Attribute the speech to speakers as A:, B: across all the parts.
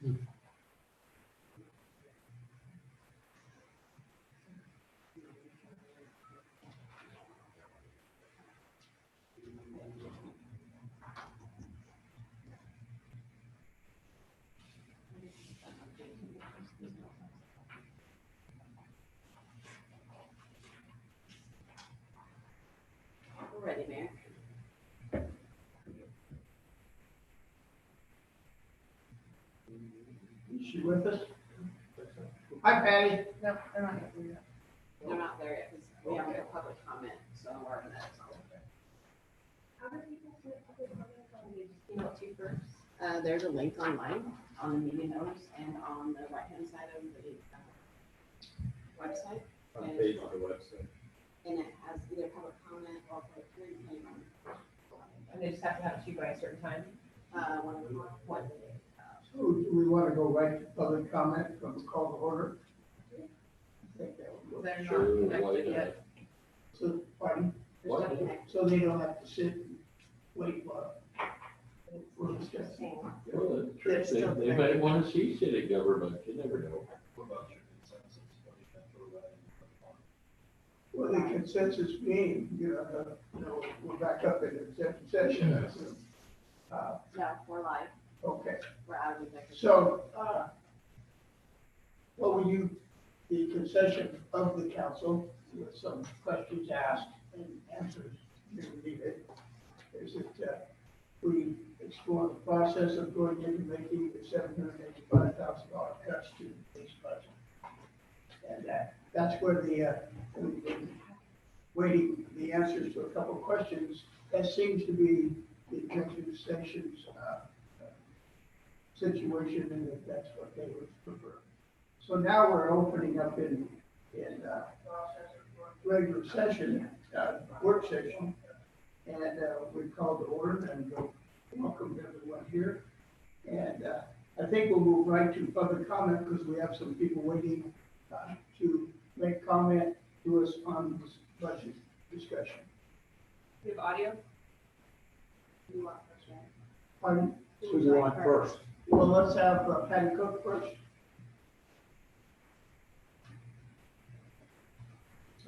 A: We're ready, Mayor.
B: Is she with us? Hi, Patty.
C: No, they're not gonna do that.
A: They're not there yet, because we haven't had public comment, so we're in that.
D: How do people submit public comment on the email to you first?
A: There's a link online on the meeting notice and on the right-hand side of the website.
E: On the page of the website.
A: And it has either public comment or public hearing, depending on,
D: And they just have to have it to you by a certain time?
A: one of them, one day.
B: So do we want to go right to public comment from the call to order? I think that would go.
C: They're
E: Sure,
C: not
E: why
C: connected
E: not?
C: yet.
B: So, pardon?
A: There's no connection.
B: So they don't have to sit and wait while we're discussing.
E: Well, that's true.
C: They're still
E: They might want to see city government, you never know.
F: What about your consensus? What do you think we're ready?
B: Well, the consensus being, we're back up in executive session. I assume.
A: No, we're live,
B: Okay,
A: we're out of executive.
B: so, what will you, the concession of the council, with some questions asked and answers if needed, is that we explore the process of going into making the $785,000 cuts to the police budget. And that's where waiting the answers to a couple of questions, that seems to be the executive session's situation, and that's what they would prefer. So now we're opening up in regular session, work session, and we call to order and welcome everyone here. And I think we'll move right to public comment because we have some people waiting to make comment to us on this budget discussion.
C: You have audio?
A: You want first, right?
B: Pardon?
E: Who do you want first?
B: Well, let's have Patty Cook first.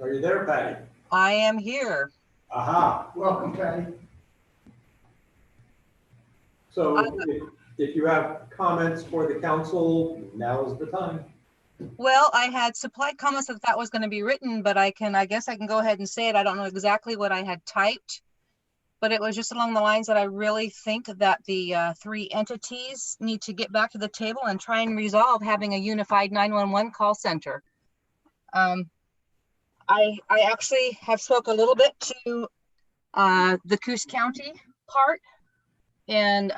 E: Are you there, Patty?
G: I am here.
E: Aha.
B: Welcome, Patty.
E: So if you have comments for the council, now is the time.
G: Well, I had supplied comments that was going to be written, but I guess I can go ahead and say it. I don't know exactly what I had typed, but it was just along the lines that I really think that the three entities need to get back to the table and try and resolve having a unified 911 call center. I actually have spoke a little bit to the Coos County part, and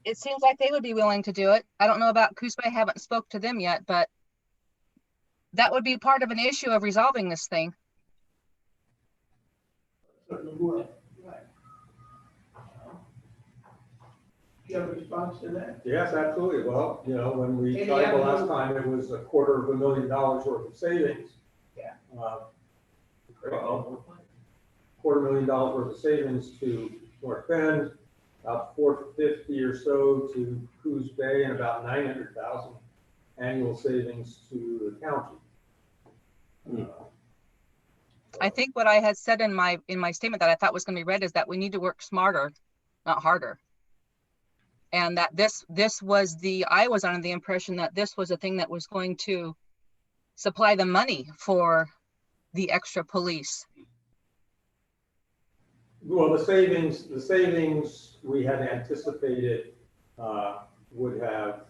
G: it seems like they would be willing to do it. I don't know about Coos Bay, I haven't spoke to them yet, but that would be part of an issue of resolving this thing.
B: Certainly would. Right. Do you have a response to that?
E: Yes, absolutely. Well, when we
B: Any
E: tried the
B: other-
E: last time, it was $250,000 worth of savings.
B: Yeah.
E: $250,000 worth of savings to North Bend, about $450 or so to Coos Bay, and about $900,000 annual savings to the county.
G: I think what I had said in my statement that I thought was going to be read is that we need to work smarter, not harder. And that I was under the impression that this was a thing that was going to supply the money for the extra police.
E: Well, the savings we had anticipated would have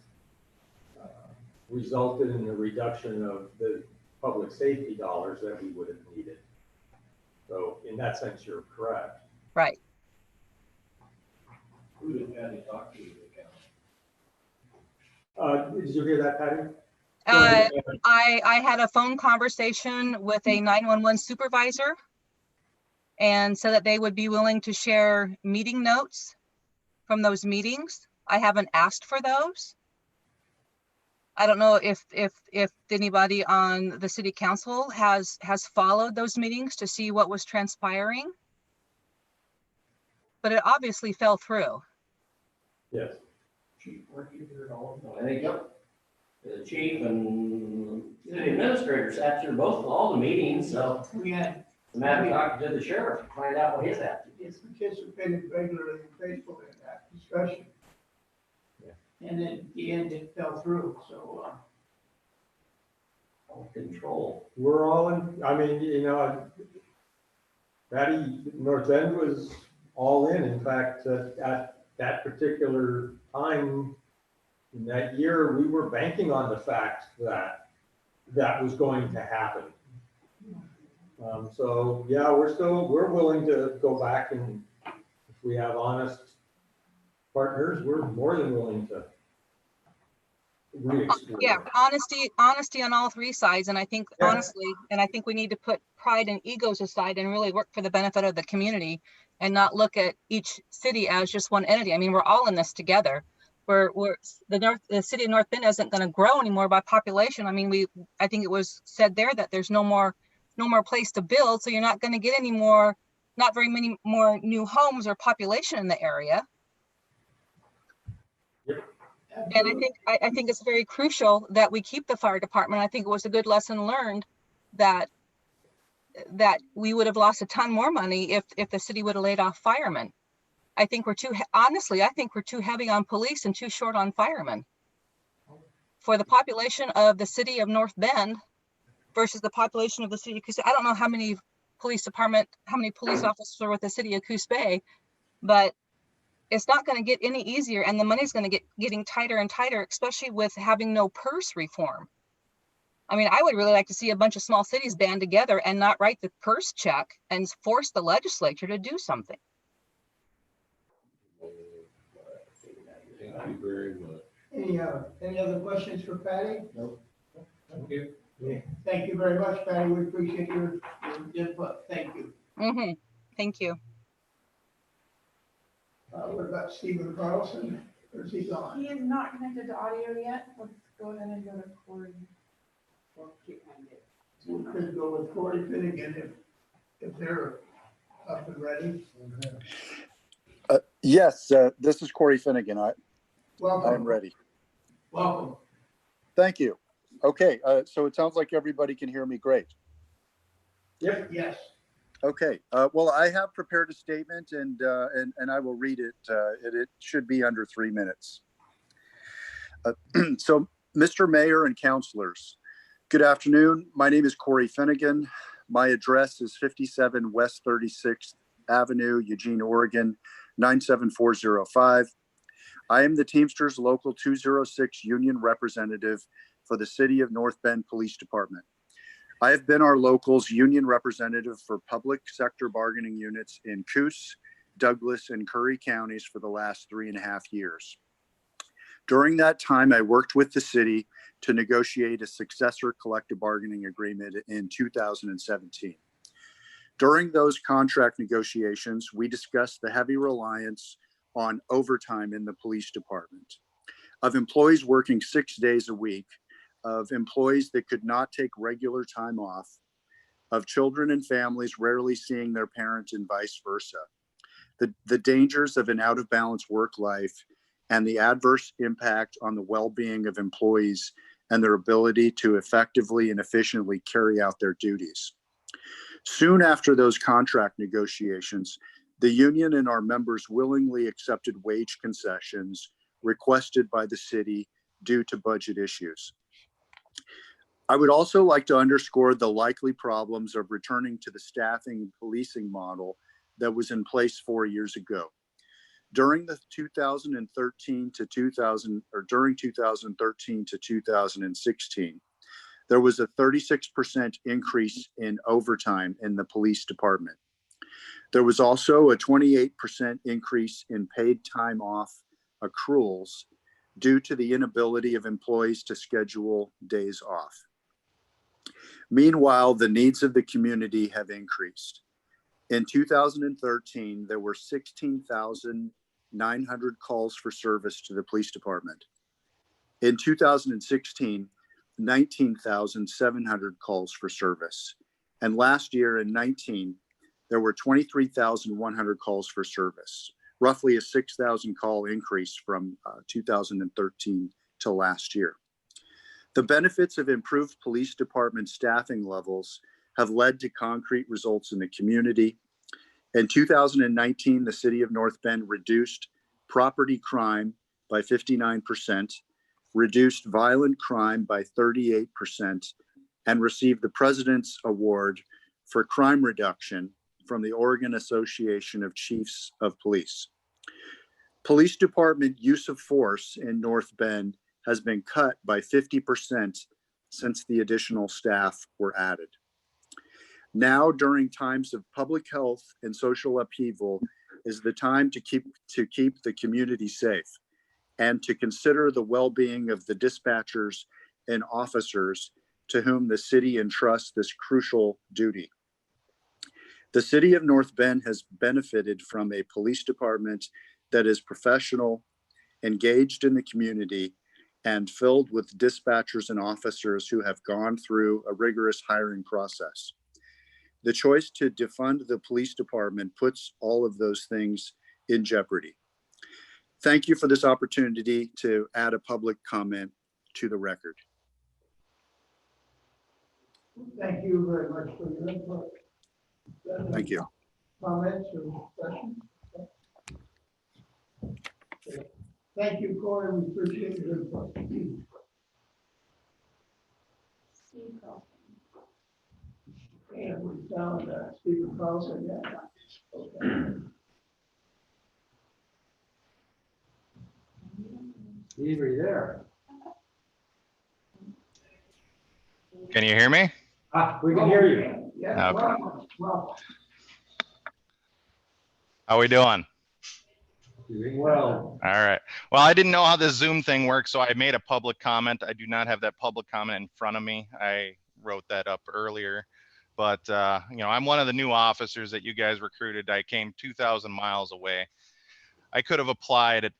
E: resulted in a reduction of the public safety dollars that we would have needed. So in that sense, you're correct.
G: Right.
F: Who did Patty talk to the county?
E: Did you hear that, Patty?
G: I had a phone conversation with a 911 supervisor and said that they would be willing to share meeting notes from those meetings. I haven't asked for those. I don't know if anybody on the city council has followed those meetings to see what was transpiring, but it obviously fell through.
E: Yes.
B: Chief, weren't you here at all?
H: I think, yep, the chief and city administrator sat through all the meetings, so
B: We had,
H: it's a matter of talking to the sheriff, to find out what his attitude is.
B: participated regularly and faithfully in that discussion.
E: Yeah.
B: And then at the end, it fell through, so,
H: Control.
E: We're all in, I mean, you know, Patty, North Bend was all in. In fact, at that particular time, in that year, we were banking on the fact that that was going to happen. So, yeah, we're willing to go back, and if we have honest partners, we're more than willing to re-explore.
G: Yeah, honesty on all three sides. And I think
E: Yeah.
G: honestly, and I think we need to put pride and egos aside and really work for the benefit of the community and not look at each city as just one entity. I mean, we're all in this together. The city of North Bend isn't going to grow anymore by population. I mean, I think it was said there that there's no more place to build. So you're not going to get not very many more new homes or population in the area. And I think it's very crucial that we keep the fire department. I think it was a good lesson learned that we would have lost a ton more money if the city would have laid off firemen. I think we're too heavy on police and too short on firemen. For the population of the city of North Bend versus the population of the city of Coos, I don't know how many police officers are with the city of Coos Bay, but it's not going to get any easier, and the money's going to getting tighter and tighter, especially with having no PERS reform. I mean, I would really like to see a bunch of small cities band together and not write the PERS check and force the legislature to do something.
F: Thank you very much.
B: any other questions for Patty?
F: Nope. Thank you.
B: Thank you very much, Patty. We appreciate your input. Thank you.
G: Thank you.
B: What about Stephen Carlson? Or is he gone?
C: He is not connected to audio yet. Let's go ahead and go to Corey.
A: Or keep trying to get-
B: We could go with Corey Finnegan if they're up and ready.
I: Yes, this is Corey Finnegan. I'm
B: Welcome.
I: ready.
B: Welcome.
I: Thank you. Okay, so it sounds like everybody can hear me great.
E: Yep.
B: Yes.
I: Okay, well, I have prepared a statement and I will read it. It should be under 3 minutes. So, Mr. Mayor and councilors, good afternoon. My name is Corey Finnegan. My address is 57 West 36th Avenue, Eugene, Oregon, 97405. I am the Teamsters Local 206 Union Representative for the City of North Bend Police Department. I have been our local's union representative for public sector bargaining units in Coos, Douglas, and Curry counties for the last 3.5 years. During that time, I worked with the city to negotiate a successor collective bargaining agreement in 2017. During those contract negotiations, we discussed the heavy reliance on overtime in the police department, of employees working 6 days a week, of employees that could not take regular time off, of children and families rarely seeing their parents and vice versa, the dangers of an out-of-balance work life, and the adverse impact on the well-being of employees and their ability to effectively and efficiently carry out their duties. Soon after those contract negotiations, the union and our members willingly accepted wage concessions requested by the city due to budget issues. I would also like to underscore the likely problems of returning to the staffing and policing model that was in place 4 years ago. During 2013 to 2016, there was a 36% increase in overtime in the police department. There was also a 28% increase in paid time off accruals due to the inability of employees to schedule days off. Meanwhile, the needs of the community have increased. In 2013, there were 16,900 calls for service to the police department. In 2016, 19,700 calls for service. And last year in 19, there were 23,100 calls for service, roughly a 6,000 call increase from 2013 to last year. The benefits of improved police department staffing levels have led to concrete results in the community. In 2019, the city of North Bend reduced property crime by 59%, reduced violent crime by 38%, and received the President's Award for Crime Reduction from the Oregon Association of Chiefs of Police. Police department use of force in North Bend has been cut by 50% since the additional staff were added. Now, during times of public health and social upheaval, is the time to keep the community safe and to consider the well-being of the dispatchers and officers to whom the city entrusts this crucial duty. The city of North Bend has benefited from a police department that is professional, engaged in the community, and filled with dispatchers and officers who have gone through a rigorous hiring process. The choice to defund the police department puts all of those things in jeopardy. Thank you for this opportunity to add a public comment to the record.
B: Thank you very much for your input.
I: Thank you.
B: Comments or questions? Okay. Thank you, Corey. We appreciate your input.
A: Steve Carlson.
B: And we found Stephen Carlson, yeah. Okay.
E: Steve, are you there?
J: Can you hear me?
E: We can hear you.
B: Yeah,
J: Okay.
B: well,
J: How we doing?
E: Doing well.
J: All right. Well, I didn't know how this Zoom thing works, so I made a public comment. I do not have that public comment in front of me. I wrote that up earlier. But, you know, I'm one of the new officers that you guys recruited. I came 2,000 miles away. I could have applied at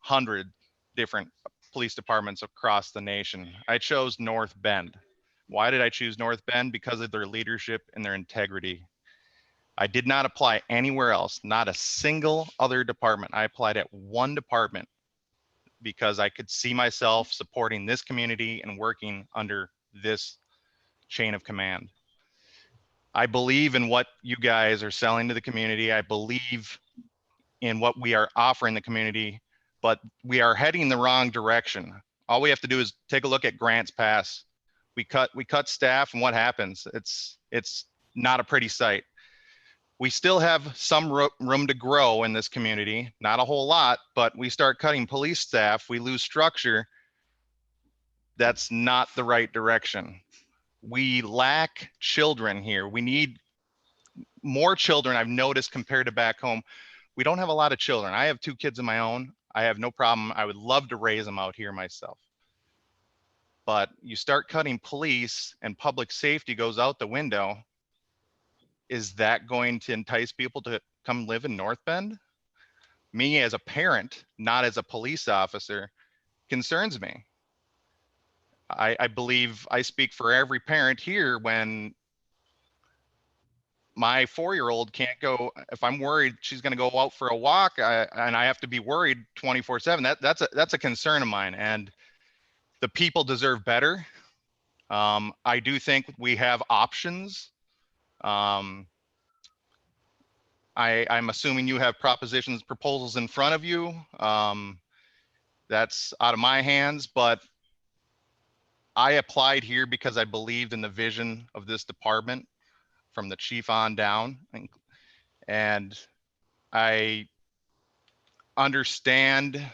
J: 100 different police departments across the nation. I chose North Bend. Why did I choose North Bend? Because of their leadership and their integrity. I did not apply anywhere else, not a single other department. I applied at one department because I could see myself supporting this community and working under this chain of command. I believe in what you guys are selling to the community. I believe in what we are offering the community, but we are heading the wrong direction. All we have to do is take a look at Grants Pass. We cut staff, and what happens? It's not a pretty sight. We still have some room to grow in this community, not a whole lot, but we start cutting police staff, we lose structure. That's not the right direction. We lack children here. We need more children, I've noticed, compared to back home. We don't have a lot of children. I have 2 kids of my own. I have no problem. I would love to raise them out here myself. But you start cutting police and public safety goes out the window. Is that going to entice people to come live in North Bend? Me as a parent, not as a police officer, concerns me. I believe I speak for every parent here when my 4-year-old can't go. If I'm worried she's going to go out for a walk and I have to be worried 24/7, that's a concern of mine. And the people deserve better. I do think we have options. I'm assuming you have proposals in front of you. That's out of my hands, but I applied here because I believed in the vision of this department from the chief on down. And I understand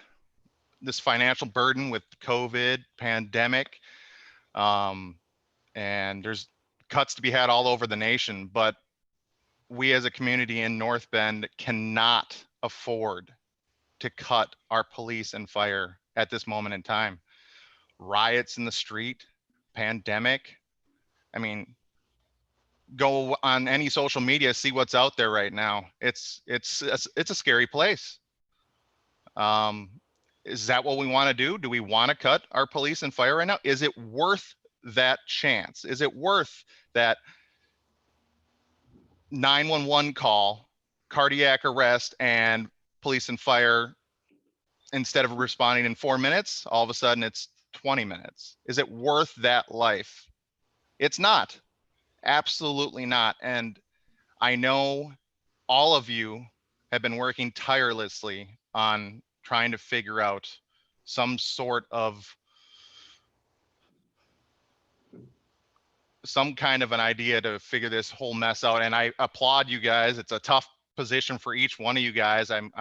J: this financial burden with COVID pandemic. And there's cuts to be had all over the nation, but we as a community in North Bend cannot afford to cut our police and fire at this moment in time. Riots in the street, pandemic. I mean, go on any social media, see what's out there right now. It's a scary place. Is that what we want to do? Do we want to cut our police and fire right now? Is it worth that chance? Is it worth that 911 call, cardiac arrest, and police and fire, instead of responding in 4 minutes, all of a sudden it's 20 minutes. Is it worth that life? It's not. Absolutely not. And I know all of you have been working tirelessly on trying to figure out some sort of some kind of an idea to figure this whole mess out. And I applaud you guys. It's a tough position for each one of you guys. I'm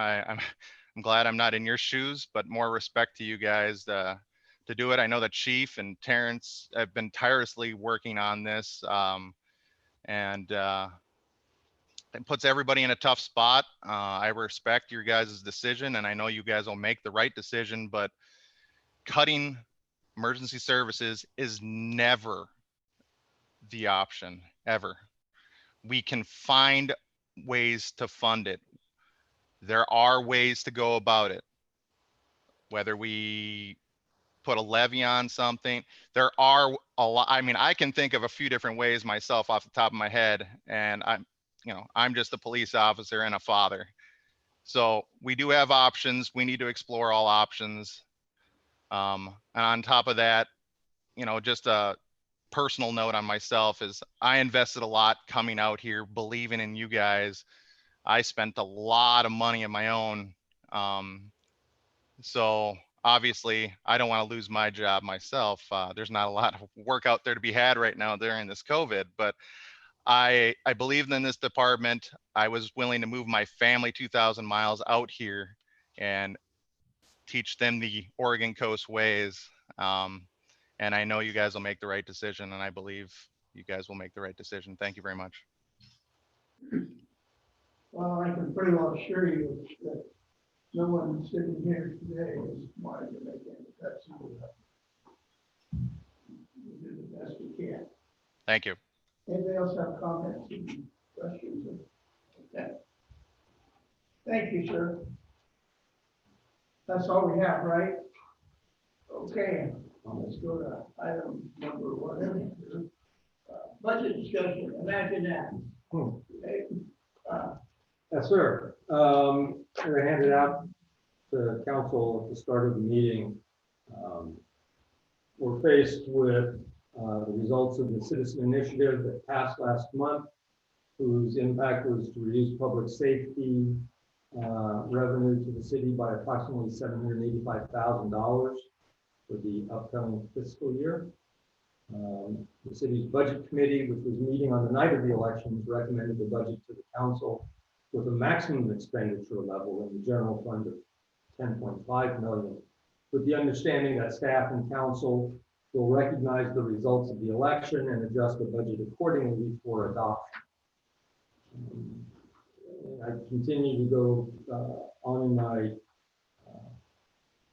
J: glad I'm not in your shoes, but more respect to you guys to do it. I know the chief and Terrence have been tirelessly working on this, and it puts everybody in a tough spot. I respect your guys' decision, and I know you guys will make the right decision, but cutting emergency services is never the option, ever. We can find ways to fund it. There are ways to go about it. Whether we put a levy on something, there are a lot. I mean, I can think of a few different ways myself off the top of my head, and I'm just a police officer and a father. So we do have options. We need to explore all options. And on top of that, just a personal note on myself is I invested a lot coming out here, believing in you guys. I spent a lot of money of my own. So obviously I don't want to lose my job myself. There's not a lot of work out there to be had right now during this COVID, but I believed in this department. I was willing to move my family 2,000 miles out here and teach them the Oregon coast ways. And I know you guys will make the right decision, and I believe you guys will make the right decision. Thank you very much.
B: Well, I can pretty well assure you that no one sitting here today is wanting to make any cuts. We do the best we can.
J: Thank you.
B: Anybody else have comments and questions? Okay. Thank you, sir. That's all we have, right? Okay, let's go to item number 1. Budget discussion. Imagine that. Okay.
E: Yes, sir. I handed out to council at the start of the meeting. We're faced with the results of the citizen initiative that passed last month, whose impact was to reduce public safety revenue to the city by approximately $785,000 for the upcoming fiscal year. The city's budget committee, which was meeting on the night of the elections, recommended the budget to the council with a maximum expenditure level in the general fund of $10.5 million, with the understanding that staff and council will recognize the results of the election and adjust the budget accordingly for adoption. I continue to go on in my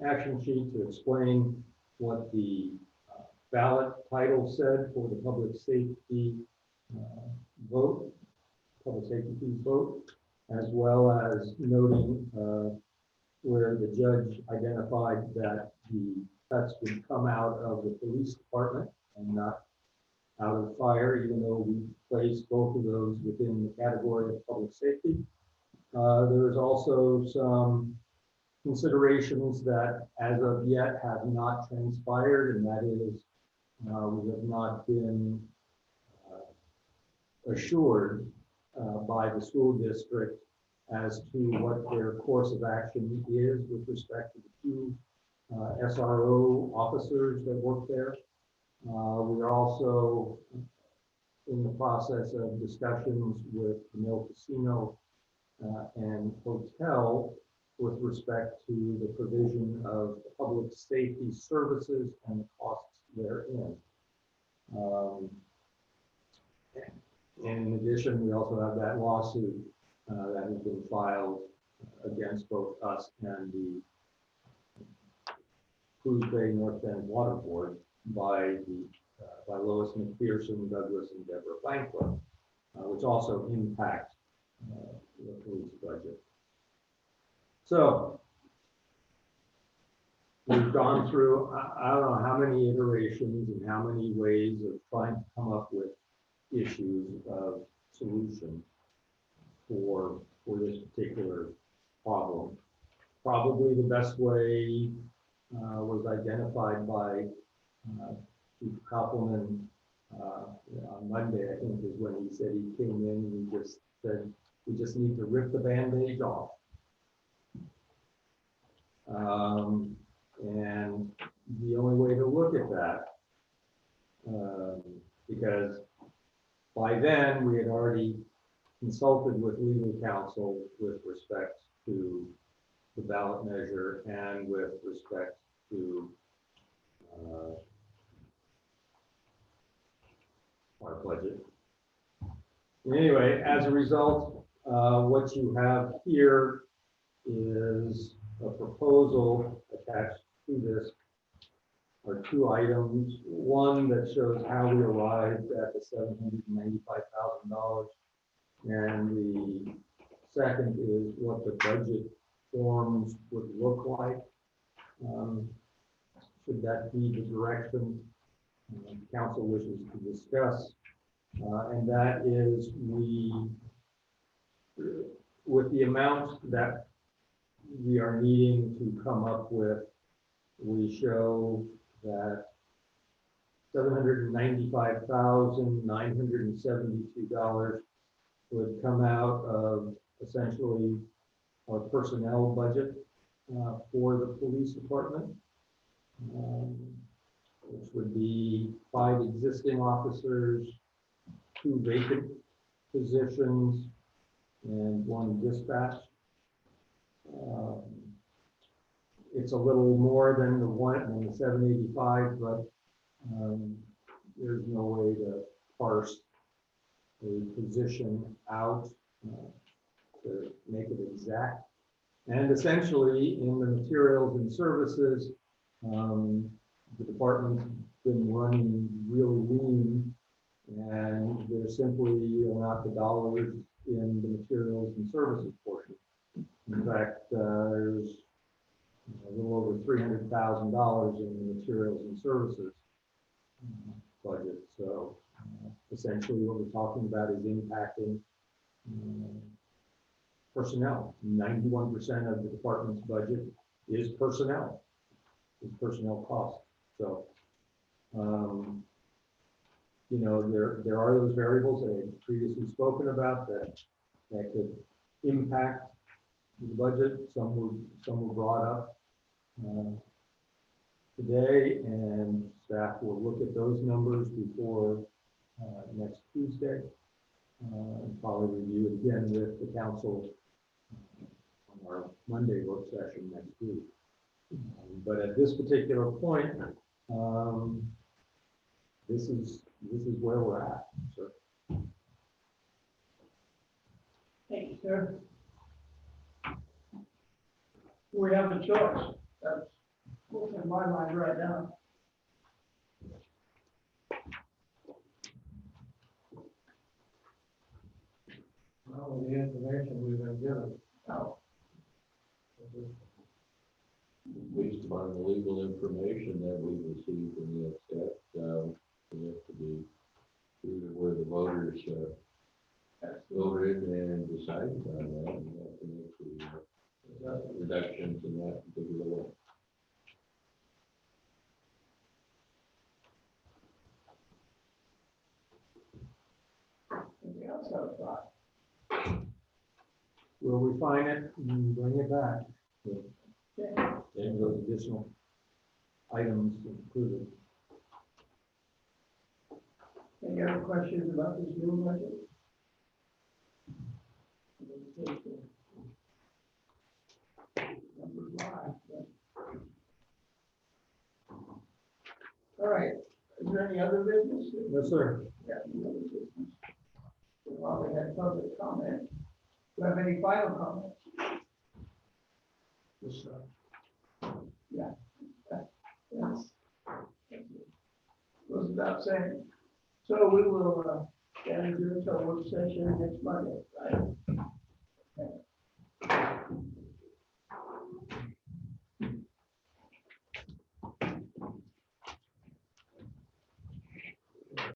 E: action sheet to explain what the ballot title said for the public safety vote, public safety fees vote, as well as noting where the judge identified that the cuts would come out of the police department and not out of fire, even though we placed both of those within the category of public safety. There's also some considerations that as of yet have not transpired, and that is we have not been assured by the school district as to what their course of action is with respect to the 2 SRO officers that work there. We are also in the process of discussions with the Mill Casino and Hotel with respect to the provision of public safety services and the costs therein. In addition, we also have that lawsuit that has been filed against both us and the Coos Bay North Bend Water Board by Lois McPherson, Douglas, and Deborah Bankler, which also impact the police budget. So we've gone through, I don't know how many iterations and how many ways of trying to come up with issues of solution for this particular problem. Probably the best way was identified by Chief Koppelman on Monday, I think, is when he said he came in and he just said, we just need to rip the Band-Aid off. And the only way to look at that, because by then we had already consulted with legal counsel with respect to the ballot measure and with respect to our budget. Anyway, as a result, what you have here is a proposal attached to this are two items. One that shows how we arrived at the $795,000. And the second is what the budget forms would look like. Should that be the direction council wishes to discuss? And that is with the amount that we are needing to come up with, we show that $795,972 would come out of essentially our personnel budget for the police department, which would be 5 existing officers, 2 vacant positions, and 1 dispatch. It's a little more than the 785, but there's no way to parse a position out to make it exact. And essentially, in the materials and services, the department's been running really lean, and there simply are not the dollars in the materials and services portion. In fact, there's a little over $300,000 in the materials and services budget. So essentially what we're talking about is impacting personnel. 91% of the department's budget is personnel costs. So, you know, there are those variables that I had previously spoken about that could impact the budget. Some were brought up today, and staff will look at those numbers before next Tuesday, and probably review it again with the council on our Monday work session next week. But at this particular point, this is where we're at. So.
B: Thank you, sir. We have a choice. That's what's in my mind right now.
F: Well, with the information we've been given.
B: Now,
F: Based upon the legal information that we've received from the upset, we have to be either where the voters voted and decided on that, and we have to make the reductions in that particular way.
B: something else I thought.
E: We'll refine it and bring it back.
B: Okay.
E: And those additional items included.
B: Any other questions about this new budget? Number 5. All right, is there any other business?
E: Yes, sir.
B: Yeah, any other business? While we had public comment, do you have any final comments? Yes, sir. Yeah. Yes. Goes without saying. So we will get into our work session next Monday, right?